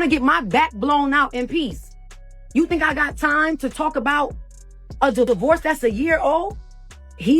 to get my back blown out in peace. You think I got time to talk about a divorce that's a year old?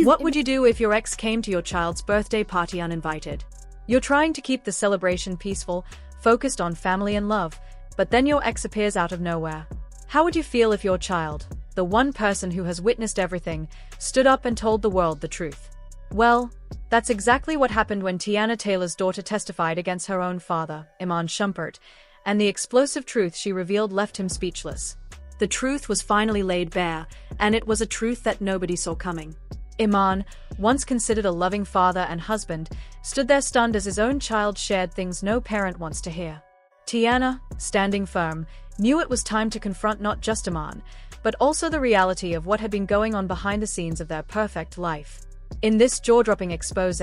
What would you do if your ex came to your child's birthday party uninvited? You're trying to keep the celebration peaceful, focused on family and love, but then your ex appears out of nowhere. How would you feel if your child, the one person who has witnessed everything, stood up and told the world the truth? Well, that's exactly what happened when Teyana Taylor's daughter testified against her own father, Iman Shumpert, and the explosive truth she revealed left him speechless. The truth was finally laid bare, and it was a truth that nobody saw coming. Iman, once considered a loving father and husband, stood there stunned as his own child shared things no parent wants to hear. Teyana, standing firm, knew it was time to confront not just Iman, but also the reality of what had been going on behind the scenes of their perfect life. In this jaw-dropping expose,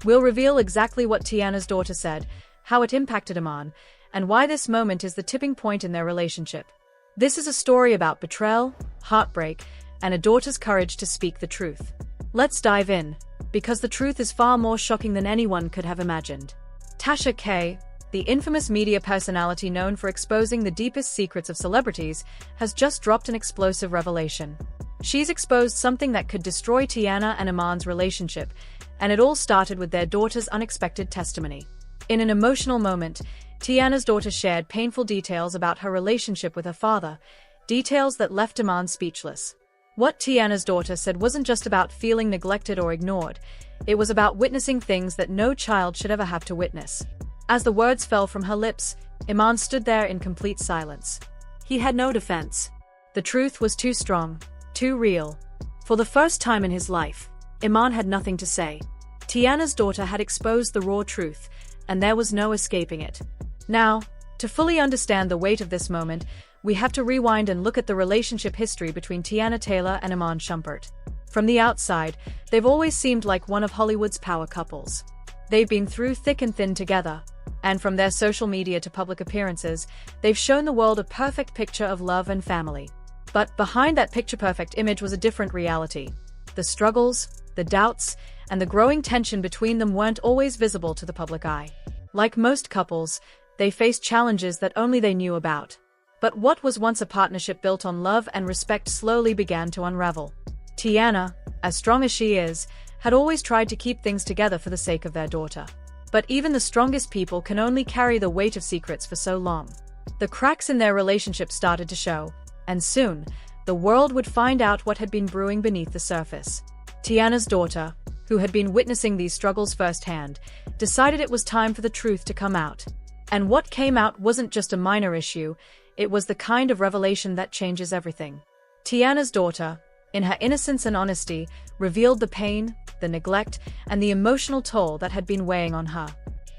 we'll reveal exactly what Teyana's daughter said, how it impacted Iman, and why this moment is the tipping point in their relationship. This is a story about betrayal, heartbreak, and a daughter's courage to speak the truth. Let's dive in, because the truth is far more shocking than anyone could have imagined. Tasha K., the infamous media personality known for exposing the deepest secrets of celebrities, has just dropped an explosive revelation. She's exposed something that could destroy Teyana and Iman's relationship, and it all started with their daughter's unexpected testimony. In an emotional moment, Teyana's daughter shared painful details about her relationship with her father, details that left Iman speechless. What Teyana's daughter said wasn't just about feeling neglected or ignored, it was about witnessing things that no child should ever have to witness. As the words fell from her lips, Iman stood there in complete silence. He had no defense. The truth was too strong, too real. For the first time in his life, Iman had nothing to say. Teyana's daughter had exposed the raw truth, and there was no escaping it. Now, to fully understand the weight of this moment, we have to rewind and look at the relationship history between Teyana Taylor and Iman Shumpert. From the outside, they've always seemed like one of Hollywood's power couples. They've been through thick and thin together, and from their social media to public appearances, they've shown the world a perfect picture of love and family. But behind that picture-perfect image was a different reality. The struggles, the doubts, and the growing tension between them weren't always visible to the public eye. Like most couples, they faced challenges that only they knew about. But what was once a partnership built on love and respect slowly began to unravel. Teyana, as strong as she is, had always tried to keep things together for the sake of their daughter. But even the strongest people can only carry the weight of secrets for so long. The cracks in their relationship started to show, and soon, the world would find out what had been brewing beneath the surface. Teyana's daughter, who had been witnessing these struggles firsthand, decided it was time for the truth to come out. And what came out wasn't just a minor issue, it was the kind of revelation that changes everything. Teyana's daughter, in her innocence and honesty, revealed the pain, the neglect, and the emotional toll that had been weighing on her.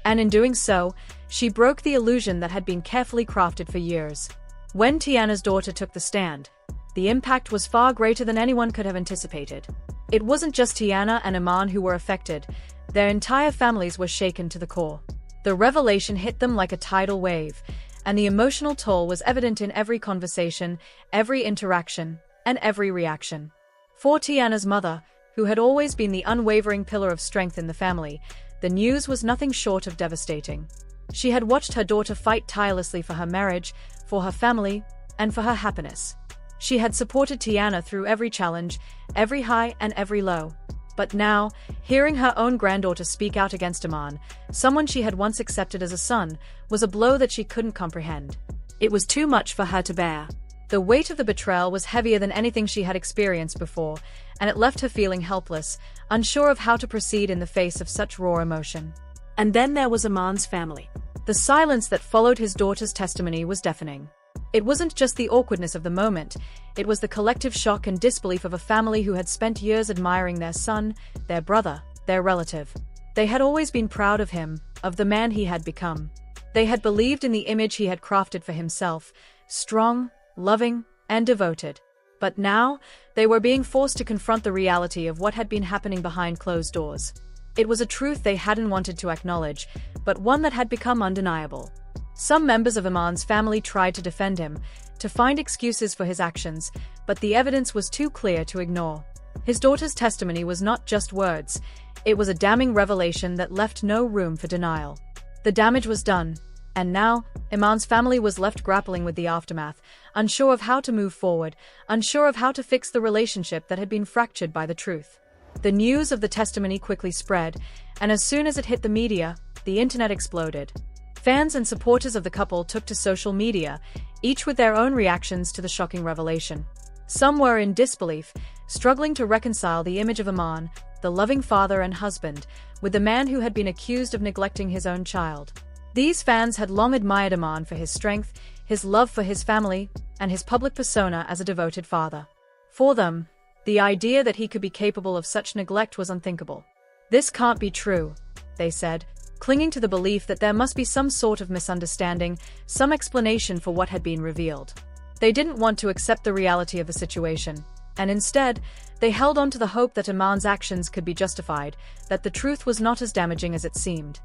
And in doing so, she broke the illusion that had been carefully crafted for years. When Teyana's daughter took the stand, the impact was far greater than anyone could have anticipated. It wasn't just Teyana and Iman who were affected, their entire families were shaken to the core. The revelation hit them like a tidal wave, and the emotional toll was evident in every conversation, every interaction, and every reaction. For Teyana's mother, who had always been the unwavering pillar of strength in the family, the news was nothing short of devastating. She had watched her daughter fight tirelessly for her marriage, for her family, and for her happiness. She had supported Teyana through every challenge, every high and every low. But now, hearing her own granddaughter speak out against Iman, someone she had once accepted as a son, was a blow that she couldn't comprehend. It was too much for her to bear. The weight of the betrayal was heavier than anything she had experienced before, and it left her feeling helpless, unsure of how to proceed in the face of such raw emotion. And then there was Iman's family. The silence that followed his daughter's testimony was deafening. It wasn't just the awkwardness of the moment, it was the collective shock and disbelief of a family who had spent years admiring their son, their brother, their relative. They had always been proud of him, of the man he had become. They had believed in the image he had crafted for himself, strong, loving, and devoted. But now, they were being forced to confront the reality of what had been happening behind closed doors. It was a truth they hadn't wanted to acknowledge, but one that had become undeniable. Some members of Iman's family tried to defend him, to find excuses for his actions, but the evidence was too clear to ignore. His daughter's testimony was not just words, it was a damning revelation that left no room for denial. The damage was done. And now, Iman's family was left grappling with the aftermath, unsure of how to move forward, unsure of how to fix the relationship that had been fractured by the truth. The news of the testimony quickly spread, and as soon as it hit the media, the internet exploded. Fans and supporters of the couple took to social media, each with their own reactions to the shocking revelation. Some were in disbelief, struggling to reconcile the image of Iman, the loving father and husband, with the man who had been accused of neglecting his own child. These fans had long admired Iman for his strength, his love for his family, and his public persona as a devoted father. For them, the idea that he could be capable of such neglect was unthinkable. "This can't be true," they said, clinging to the belief that there must be some sort of misunderstanding, some explanation for what had been revealed. They didn't want to accept the reality of the situation, and instead, they held on to the hope that Iman's actions could be justified, that the truth was not as damaging as it seemed.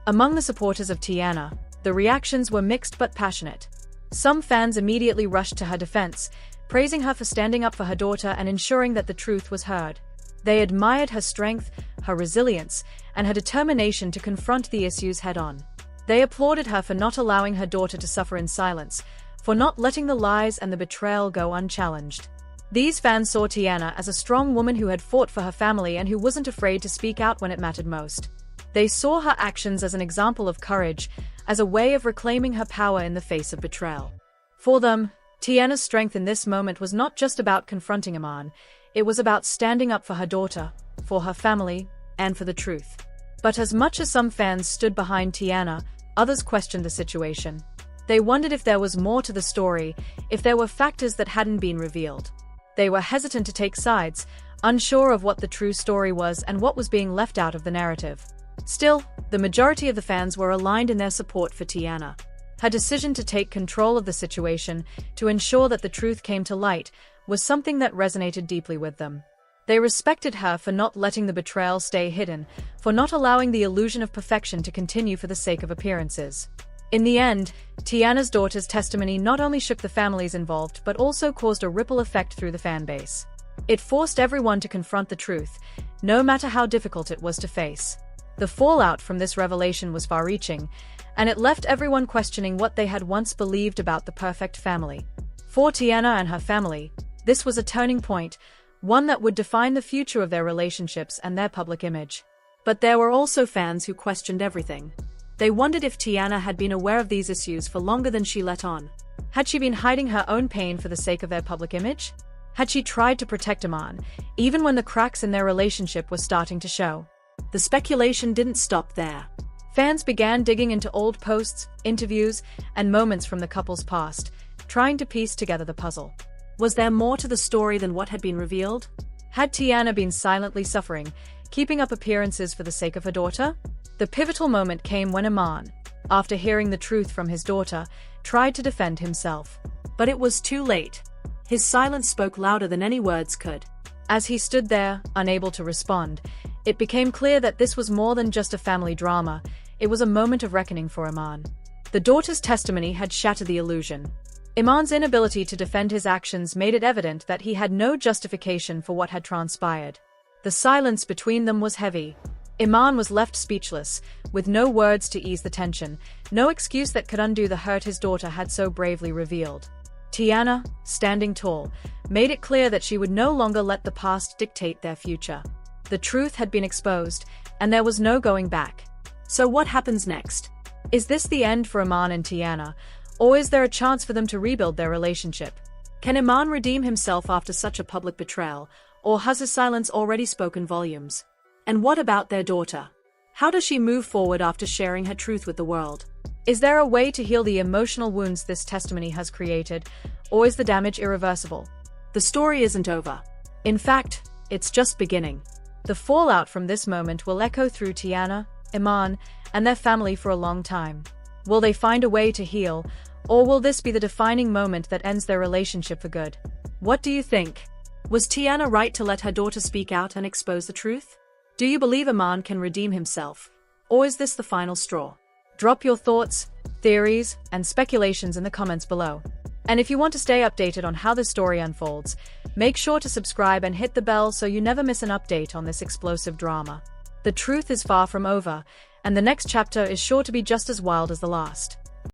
Among the supporters of Teyana, the reactions were mixed but passionate. Some fans immediately rushed to her defense, praising her for standing up for her daughter and ensuring that the truth was heard. They admired her strength, her resilience, and her determination to confront the issues head-on. They applauded her for not allowing her daughter to suffer in silence, for not letting the lies and the betrayal go unchallenged. These fans saw Teyana as a strong woman who had fought for her family and who wasn't afraid to speak out when it mattered most. They saw her actions as an example of courage, as a way of reclaiming her power in the face of betrayal. For them, Teyana's strength in this moment was not just about confronting Iman, it was about standing up for her daughter, for her family, and for the truth. But as much as some fans stood behind Teyana, others questioned the situation. They wondered if there was more to the story, if there were factors that hadn't been revealed. They were hesitant to take sides, unsure of what the true story was and what was being left out of the narrative. Still, the majority of the fans were aligned in their support for Teyana. Her decision to take control of the situation, to ensure that the truth came to light, was something that resonated deeply with them. They respected her for not letting the betrayal stay hidden, for not allowing the illusion of perfection to continue for the sake of appearances. In the end, Teyana's daughter's testimony not only shook the families involved but also caused a ripple effect through the fanbase. It forced everyone to confront the truth, no matter how difficult it was to face. The fallout from this revelation was far-reaching, and it left everyone questioning what they had once believed about the perfect family. For Teyana and her family, this was a turning point, one that would define the future of their relationships and their public image. But there were also fans who questioned everything. They wondered if Teyana had been aware of these issues for longer than she let on. Had she been hiding her own pain for the sake of their public image? Had she tried to protect Iman, even when the cracks in their relationship were starting to show? The speculation didn't stop there. Fans began digging into old posts, interviews, and moments from the couple's past, trying to piece together the puzzle. Was there more to the story than what had been revealed? Had Teyana been silently suffering, keeping up appearances for the sake of her daughter? The pivotal moment came when Iman, after hearing the truth from his daughter, tried to defend himself. But it was too late. His silence spoke louder than any words could. As he stood there, unable to respond, it became clear that this was more than just a family drama, it was a moment of reckoning for Iman. The daughter's testimony had shattered the illusion. Iman's inability to defend his actions made it evident that he had no justification for what had transpired. The silence between them was heavy. Iman was left speechless, with no words to ease the tension, no excuse that could undo the hurt his daughter had so bravely revealed. Teyana, standing tall, made it clear that she would no longer let the past dictate their future. The truth had been exposed, and there was no going back. So what happens next? Is this the end for Iman and Teyana, or is there a chance for them to rebuild their relationship? Can Iman redeem himself after such a public betrayal, or has his silence already spoken volumes? And what about their daughter? How does she move forward after sharing her truth with the world? Is there a way to heal the emotional wounds this testimony has created, or is the damage irreversible? The story isn't over. In fact, it's just beginning. The fallout from this moment will echo through Teyana, Iman, and their family for a long time. Will they find a way to heal, or will this be the defining moment that ends their relationship for good? What do you think? Was Teyana right to let her daughter speak out and expose the truth? Do you believe Iman can redeem himself, or is this the final straw? Drop your thoughts, theories, and speculations in the comments below. And if you want to stay updated on how this story unfolds, make sure to subscribe and hit the bell so you never miss an update on this explosive drama. The truth is far from over, and the next chapter is sure to be just as wild as the last.